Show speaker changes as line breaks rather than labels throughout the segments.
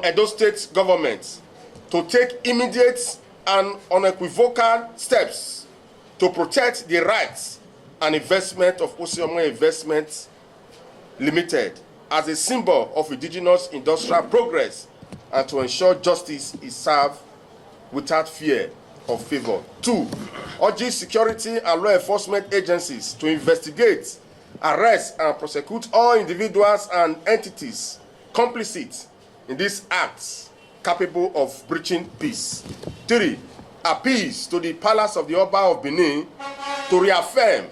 Edo State government to take immediate and unequivocal steps to protect the rights and investment of Osioma Investment Limited as a symbol of indigenous industrial progress and to ensure justice is served without fear of favor. 2, urges security and law enforcement agencies to investigate, arrest, and prosecute all individuals and entities complicit in these acts capable of breaching peace. 3, appeals to the Palace of the Oba of Benin to reaffirm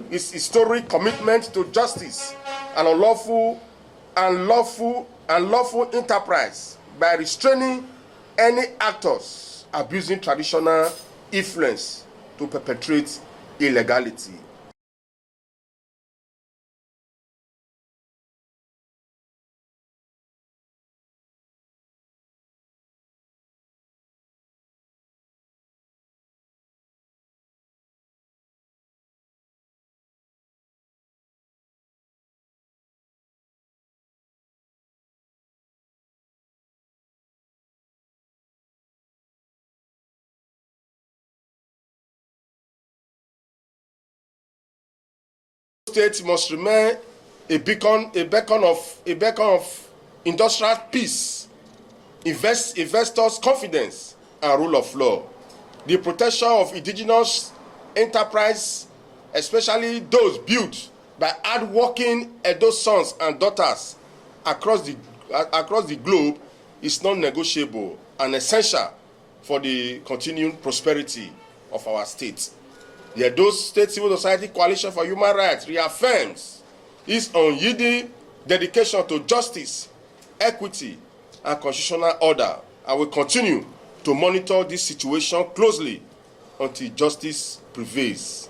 its historic commitment to justice and lawful enterprise by restraining any actors abusing traditional influence to perpetrate illegality. State must remain a beacon of industrial peace, investors' confidence, and rule of law. The protection of indigenous enterprise, especially those built by hard-working Edo sons and daughters across the globe, is non-negotiable and essential for the continued prosperity of our state. The Edo State Civil Society Coalition for Human Rights reaffirms its unyielding dedication to justice, equity, and constitutional order, and will continue to monitor this situation closely until justice prevails.